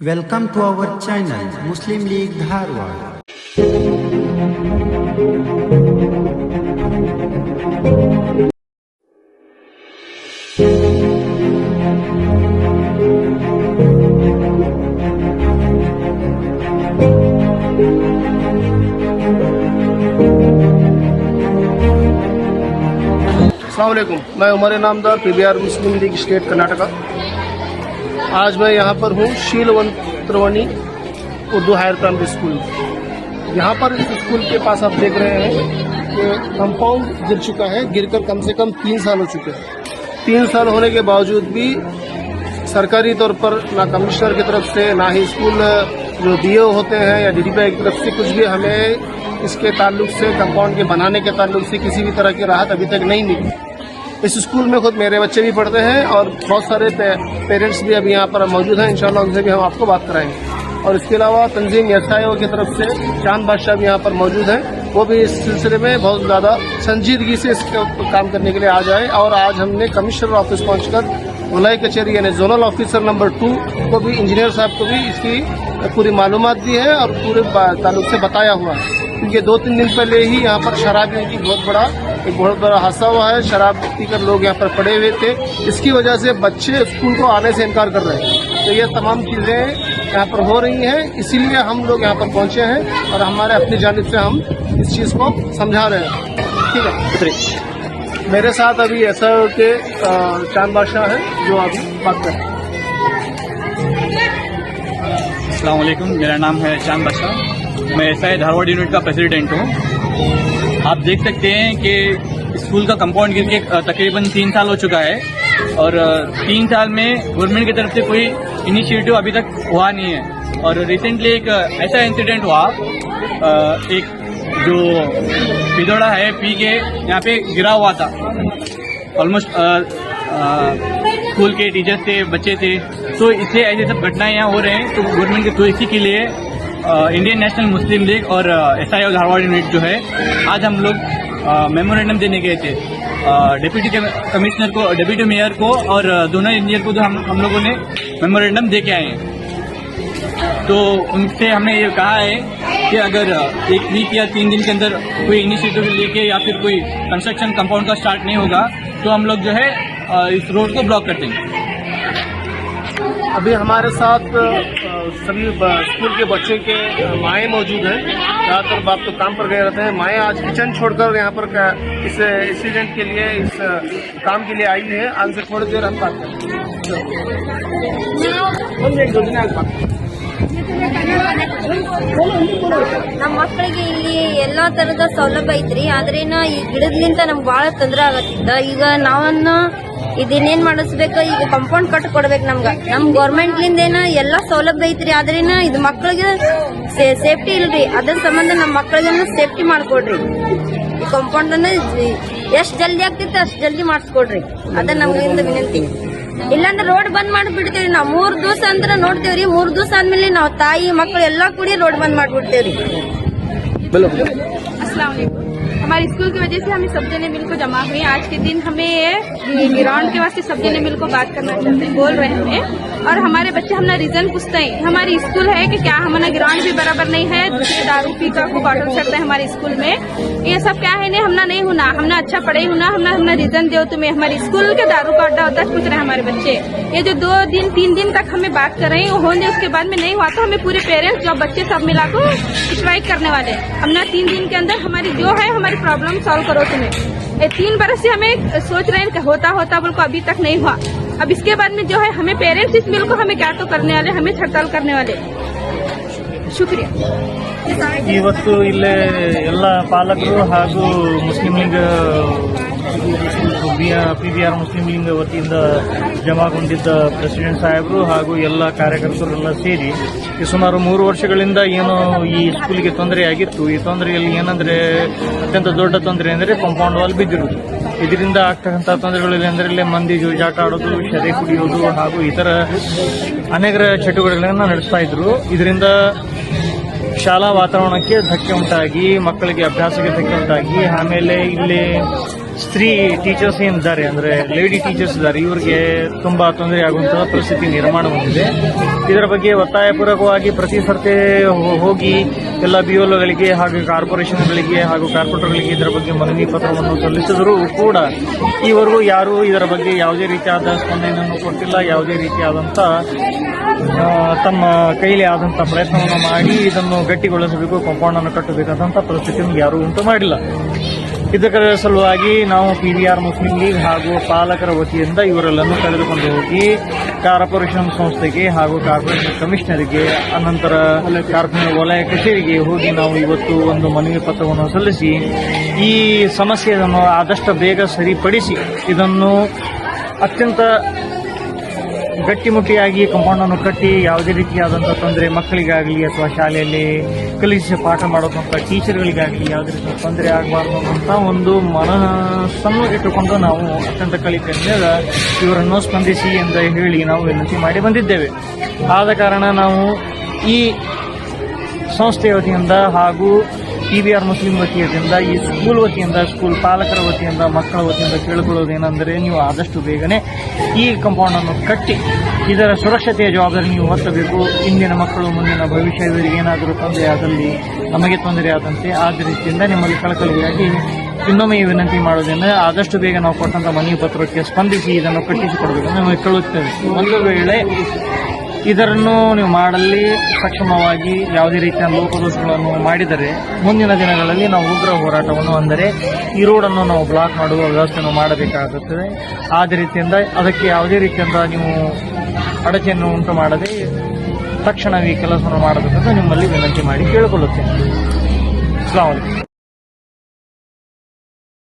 Welcome to our channel Muslim League Dharwad. अस्सलाम वालेकुम, मैं उमर इनामदार पीबीआर मुस्लिम लीग स्टेट कर्नाटका। आज मैं यहाँ पर हूँ शीलवंतरवनी उर्दू हायर प्राइमरी स्कूल में। यहाँ पर इस स्कूल के पास आप देख रहे हैं कि कंपाउंड गिर चुका है। गिरकर कम से कम 3 साल हो चुके हैं। 3 साल होने के बावजूद भी सरकारी तौर पर ना कमिश्नर की तरफ से ना ही स्कूल जो डीओ होते हैं या डीडीपीआई की तरफ से कुछ भी हमें इसके ताल्लुक से कंपाउंड के बनाने के ताल्लुक से किसी भी तरह की राहत अभी तक नहीं मिली। इस स्कूल में खुद मेरे बच्चे भी पढ़ते हैं और बहुत सारे पेरेंट्स भी अभी यहाँ पर मौजूद हैं। इंशाल्लाह उनसे भी हम आपको बात कराएंगे। और इसके अलावा तंजीम एसआईओ की तरफ से चांद बादशाह भी यहाँ पर मौजूद हैं। वो भी इस सिलसिले में बहुत ज़्यादा संजीदगी से इसका काम करने के लिए आ जाए। और आज हमने कमिश्नर ऑफिस पहुँचकर वलाई कचहरी यानी जोनल ऑफिसर नंबर 2 को भी, इंजीनियर साहब को भी इसकी पूरी मालूमात दी है और पूरे ताल्लुक से बताया हुआ है। क्योंकि 2-3 दिन पहले ही यहाँ पर शराबियों की बहुत बड़ा हादसा हुआ है। शराब पीकर लोग यहाँ पर पड़े हुए थे। इसकी वजह से बच्चे स्कूल को आने से इनकार कर रहे हैं। तो ये तमाम चीज़ें यहाँ पर हो रही हैं, इसीलिए हम लोग यहाँ पर पहुँचे हैं और हमारे अपनी जानिब से हम इस चीज़ को समझा रहे हैं। ठीक है, मेरे साथ अभी ऐसा के चांद बादशाह है जो अभी बात करें। अस्सलाम वालेकुम, मेरा नाम है चांद बादशाह। मैं एसआई धारवाड़ यूनिट का प्रेसिडेंट हूँ। आप देख सकते हैं कि स्कूल का कंपाउंड गिर के तकरीबन 3 साल हो चुका है और 3 साल में गवर्नमेंट की तरफ से कोई इनिशिएटिव अभी तक हुआ नहीं है। और रिसेंटली एक ऐसा इंसिडेंट हुआ, एक जो पिदोड़ा है पी के यहाँ पे गिरा हुआ था। ऑलमोस्ट स्कूल के टीचर्स थे, बच्चे थे। तो इससे ऐसे सब घटनाएं यहाँ हो रहे हैं। तो गवर्नमेंट के तो इसी के लिए इंडियन नेशनल मुस्लिम लीग और एसआईओ धारवाड़ यूनिट जो है, आज हम लोग मेमोरेंडम देने गए थे डिप्टी कमिश्नर को, डिप्टी मेयर को और दोनों इंजीनियर को। जो हम लोगों ने मेमोरेंडम दे के आए हैं। तो उनसे हमने ये कहा है कि अगर 1 वीक या 3 दिन के अंदर कोई इनिशिएटिव लेके या फिर कोई कंस्ट्रक्शन कंपाउंड का स्टार्ट नहीं होगा तो हम लोग जो है इस रोड को ब्लॉक कर देंगे। अभी हमारे साथ सभी स्कूल के बच्चे के माएँ मौजूद हैं। ज़्यादातर बाप तो काम पर गए रहते हैं। माएँ आज किचन छोड़कर यहाँ पर इस इंसिडेंट के लिए, इस काम के लिए आई है। आज से थोड़ी देर हम बात करें। ನಮ್ಮ ಮಕ್ಕಳಿಗೆ ಇಲ್ಲಿ ಎಲ್ಲಾ ತರದ ಸೌಲಭ್ಯ ಐತ್ರಿ. ಆದ್ರೇನ ಈ ಗಿಡದ್ಲಿಂತ ನಮ್ಗೆ ಬಹಳ ತೊಂದರೆ ಆಗತ್ತಿದ್ದ. ಈಗ ನಾವನ್ನ ಇದನ್ನೇನ್ ಮಾಡಿಸ್ಬೇಕು, ಈಗ ಕಂಪೌಂಡ್ ಕಟ್ ಕೊಡ್ಬೇಕು ನಮ್ಗ. ನಮ್ ಗೌರ್ಮೆಂಟ್ ಲಿಂದ ಎಲ್ಲಾ ಸೌಲಭ್ಯ ಐತ್ರಿ. ಆದ್ರೇನ ಇದು ಮಕ್ಕಳಿಗೆ ಸೇಫ್ಟಿ ಇಲ್ರಿ. ಅದ್ರ ಸಂಬಂಧ ನಮ್ಮ ಮಕ್ಕಳಿಗೆ ಸೇಫ್ಟಿ ಮಾಡ್ಕೊಡ್ರಿ. ಈ ಕಂಪೌಂಡ್ ಅನ್ನ ಎಷ್ಟ್ ಜಲ್ದಿ ಆಗ್ತಿತ್ತು ಅಷ್ಟ್ ಜಲ್ದಿ ಮಾಡಿಸ್ಕೊಡ್ರಿ. ಅದ ನಮ್ಗಿಂದ ವಿನಂತಿ. ಇಲ್ಲಾಂದ್ರೆ ರೋಡ್ ಬಂದ್ ಮಾಡ್ಬಿಡ್ತೇವ್ರಿ. ನಾವು 3 ದಿವಸ ಅಂದ್ರೆ ನೋಡ್ತೇವ್ರಿ. 3 ದಿವಸ ಆದ್ಮೇಲೆ ನಾವು ತಾಯಿ ಮಕ್ಕಳು ಎಲ್ಲಾ ಕೂಡಿ ರೋಡ್ ಬಂದ್ ಮಾಡ್ಬಿಡ್ತೇವ್ರಿ. अस्सलाम वालेकुम। हमारे स्कूल की वजह से हमें सब जने मिलकर जमा हुए। आज के दिन हमें ग्राउंड के वास्ते सब जने मिलकर बात करना चाहते हैं, बोल रहे हैं। और हमारे बच्चे हमारा रीजन पूछते हैं हमारी स्कूल है कि क्या हमारा ग्राउंड भी बराबर नहीं है, दूसरे दारू पी का को बाटल सकते हैं हमारे स्कूल में। ये सब क्या है, हमना नहीं होना, हमना अच्छा पढ़े होना, हमना रीजन दो तुम्हें। हमारे स्कूल के दारू का अड्डा होता है, पूछ रहे हैं हमारे बच्चे। ये जो 2-3 दिन तक हमें बात कर रहे हैं वो होने, उसके बाद में नहीं हुआ तो हमें पूरे पेरेंट्स जो बच्चे सब मिला को स्ट्राइक करने वाले। हमने 3 दिन के अंदर हमारी जो है हमारी प्रॉब्लम सॉल्व करो तुम्हें। 3 बरस से हमें सोच रहे हैं कि होता बोल को अभी तक नहीं हुआ। अब इसके बाद में जो है हमें पेरेंट्स इस मिल को हमें क्या तो करने वाले, हमें हड़ताल करने वाले। शुक्रिया। ಇವತ್ತು ಇಲ್ಲೇ ಎಲ್ಲ ಪಾಲಕರು ಹಾಗೂ ಮುಸ್ಲಿಂ ಲೀಗ್ ಪಿಬಿಆರ್ ಮುಸ್ಲಿಂ ಲೀಗ್ ವತಿಯಿಂದ ಜಮಾಗೊಂಡಿದ್ದ ಪ್ರೆಸಿಡೆಂಟ್ ಸಾಹೇಬರು ಹಾಗೂ ಎಲ್ಲ ಕಾರ್ಯಕರ್ತರೆಲ್ಲ ಸೇರಿ ಸುಮಾರು 3 ವರ್ಷಗಳಿಂದ ಏನು ಈ ಸ್ಕೂಲಿಗೆ ತೊಂದರೆಯಾಗಿತ್ತು. ಈ ತೊಂದರೆಯಲ್ಲಿ ಏನಂದ್ರೆ ಅತ್ಯಂತ ದೊಡ್ಡ ತೊಂದರೆ ಅಂದರೆ ಕಾಂಪೌಂಡ್ ವಾಲ್ ಬಿದ್ದಿರುವುದು. ಇದರಿಂದ ಆಗ್ತಕ್ಕಂಥ ತೊಂದರೆಗಳು ಅಂದರೆ ಇಲ್ಲೇ ಮಂದಿ ಜೂಜಾಟ ಆಡೋದು, ಶೆರೆ ಕುಡಿಯೋದು ಹಾಗೂ ಇತರ ಅನೇಕ ಚಟುವಟಿಕೆಗಳನ್ನು ನಡೆಸ್ತಾ ಇದ್ರು. ಇದರಿಂದ ಶಾಲಾ ವಾತಾವರಣಕ್ಕೆ ಧಕ್ಕೆ ಉಂಟಾಗಿ, ಮಕ್ಕಳಿಗೆ ಅಭ್ಯಾಸಕ್ಕೆ ಧಕ್ಕೆ ಉಂಟಾಗಿ, ಆಮೇಲೆ ಇಲ್ಲಿ ಸ್ತ್ರೀ ಟೀಚರ್ಸ್ ಏನಿದ್ದಾರೆ ಅಂದ್ರೆ ಲೇಡಿ ಟೀಚರ್ಸ್ ಇದ್ದಾರೆ, ಇವರಿಗೆ ತುಂಬಾ ತೊಂದರೆ ಆಗುವಂತಹ ಪರಿಸ್ಥಿತಿ ನಿರ್ಮಾಣ ಹೊಂದಿದೆ. ಇದರ ಬಗ್ಗೆ ಒತ್ತಾಯಪೂರ್ವಕವಾಗಿ ಪ್ರತಿ ಸರ್ತಿ ಹೋಗಿ ಎಲ್ಲ ಬಿಒಲೋಗಳಿಗೆ ಹಾಗೂ ಕಾರ್ಪೊರೇಷನ್ಗಳಿಗೆ ಹಾಗೂ ಕಾರ್ಪೊರೇಟರ್ಗಳಿಗೆ ಇದರ ಬಗ್ಗೆ ಮನವಿ ಪತ್ರವನ್ನು ಸಲ್ಲಿಸಿದರೂ ಕೂಡ ಈವರೆಗೂ ಯಾರೂ ಇದರ ಬಗ್ಗೆ ಯಾವುದೇ ರೀತಿಯಾದ ಸ್ಪಂದನೆಯನ್ನು ಕೊಟ್ಟಿಲ್ಲ. ಯಾವುದೇ ರೀತಿಯಾದಂಥ ತಮ್ಮ ಕೈಲಿ ಆದಂಥ ಪ್ರಯತ್ನವನ್ನು ಮಾಡಿ ಇದನ್ನು ಗಟ್ಟಿಗೊಳಿಸಬೇಕು, ಕಾಂಪೌಂಡ್ ಅನ್ನು ಕಟ್ಟಬೇಕಾದಂಥ ಪರಿಸ್ಥಿತಿಯನ್ನು ಯಾರೂ ಉಂಟು ಮಾಡಿಲ್ಲ. ಇದರ ಸಲುವಾಗಿ ನಾವು PVR ಮುಸ್ಲಿಂ ಲೀಗ್ ಹಾಗೂ ಪಾಲಕರ ವತಿಯಿಂದ ಇವರೆಲ್ಲನ್ನು ಕರೆದುಕೊಂಡು ಹೋಗಿ ಕಾರ್ಪೊರೇಷನ್ ಸಂಸ್ಥೆಗೆ ಹಾಗೂ ಕಾರ್ಪೊರೇಷನ್ ಕಮಿಷನರ್ಗೆ, ಅನಂತರ ಕಾರ್ಪೊರೇಷನ್ ವಲಯ ಕಚೇರಿಗೆ ಹೋಗಿ ನಾವು ಇವತ್ತು ಒಂದು ಮನವಿ ಪತ್ರವನ್ನು ಸಲ್ಲಿಸಿ ಈ ಸಮಸ್ಯೆಯನ್ನು ಆದಷ್ಟು ಬೇಗ ಸರಿಪಡಿಸಿ ಇದನ್ನು ಅತ್ಯಂತ ಗಟ್ಟಿಮುಟ್ಟಿಯಾಗಿ ಕಾಂಪೌಂಡ್ ಅನ್ನು ಕಟ್ಟಿ ಯಾವುದೇ ರೀತಿಯಾದಂಥ ತೊಂದರೆ ಮಕ್ಕಳಿಗಾಗಲಿ ಅಥವಾ ಶಾಲೆಯಲ್ಲಿ ಕಲಿಸಿ ಪಾಠ ಮಾಡೋದಂಥ ಟೀಚರ್ಗಳಿಗಾಗಲಿ ಯಾವುದೇ ರೀತಿಯ ತೊಂದರೆ ಆಗಬಾರ್ದು ಅಂತ ಒಂದು ಮನಸ್ಸನ್ನು ಇಟ್ಟುಕೊಂಡು ನಾವು ಅತ್ಯಂತ ಕಲಿಕೆಯಿಂದ ಇವರನ್ನು ಸ್ಪಂದಿಸಿ ಎಂದು ಹೇಳಿ ನಾವು ವಿನಂತಿ ಮಾಡಿ ಬಂದಿದ್ದೇವೆ. ಆದ ಕಾರಣ ನಾವು ಈ ಸಂಸ್ಥೆಯ ವತಿಯಿಂದ ಹಾಗೂ PVR ಮುಸ್ಲಿಂ ವತಿಯಿಂದ, ಈ ಸ್ಕೂಲ್ ವತಿಯಿಂದ, ಸ್ಕೂಲ್ ಪಾಲಕರ ವತಿಯಿಂದ, ಮಕ್ಕಳ ವತಿಯಿಂದ ಕೇಳಿಕೊಳ್ಳೋದೇನೆಂದರೆ, ನೀವು ಆದಷ್ಟು ಬೇಗನೆ ಈ ಕಾಂಪೌಂಡ್ ಅನ್ನು ಕಟ್ಟಿ ಇದರ ಸುರಕ್ಷತೆಯ ಜವಾಬ್ದಾರಿ ನೀವು ಹೊತ್ತಬೇಕು. ಇಂದಿನ ಮಕ್ಕಳು ಮುಂದಿನ ಭವಿಷ್ಯ ಇವರಿಗೆ ಏನಾದರೂ ತೊಂದರೆ ಆದಲ್ಲಿ ನಮಗೆ ತೊಂದರೆ ಆದಂತೆ. ಆದ ರೀತಿಯಿಂದ ನಿಮ್ಮಲ್ಲಿ ಕಳಕಳಿಯಾಗಿ ಇನ್ನೊಮ್ಮೆ ವಿನಂತಿ ಮಾಡೋದ್ರಿಂದ ಆದಷ್ಟು ಬೇಗ ನಾವು ಕೊಟ್ಟಂತ ಮನವಿ ಪತ್ರಕ್ಕೆ ಸ್ಪಂದಿಸಿ ಇದನ್ನು ಕಟ್ಟಿಸಿಕೊಡಬೇಕೆಂದು ನಾವು ಕೇಳುತ್ತೇವೆ. ಒಂದು ವೇಳೆ ಇದನ್ನು ನೀವು ಮಾಡಲಿ ಸಕ್ಷಮವಾಗಿ ಯಾವುದೇ ರೀತಿಯ ಲೋಪದೋಷಗಳನ್ನು ಮಾಡಿದರೆ ಮುಂದಿನ ದಿನಗಳಲ್ಲಿ ನಾವು ಉಗ್ರ ಹೋರಾಟವನ್ನು, ಅಂದರೆ ಈ ರೋಡನ್ನು ನಾವು ಬ್ಲಾಕ್ ಮಾಡುವ ವ್ಯವಸ್ಥೆಯನ್ನು ಮಾಡಬೇಕಾಗುತ್ತದೆ. ಆದ ರೀತಿಯಿಂದ ಅದಕ್ಕೆ ಯಾವುದೇ ರೀತಿಯಿಂದ ನೀವು ಅಡಚಣೆಯನ್ನು ಉಂಟು ಮಾಡದೆ ತಕ್ಷಣ ಈ ಕೆಲಸವನ್ನು ಮಾಡಬೇಕೆಂದು ನಿಮ್ಮಲ್ಲಿ ವಿನಂತಿ ಮಾಡಿ ಕೇಳಿಕೊಳ್ಳುತ್ತೇನೆ. ಅಸ್ಲಾಂ ವಲೈಕುಂ.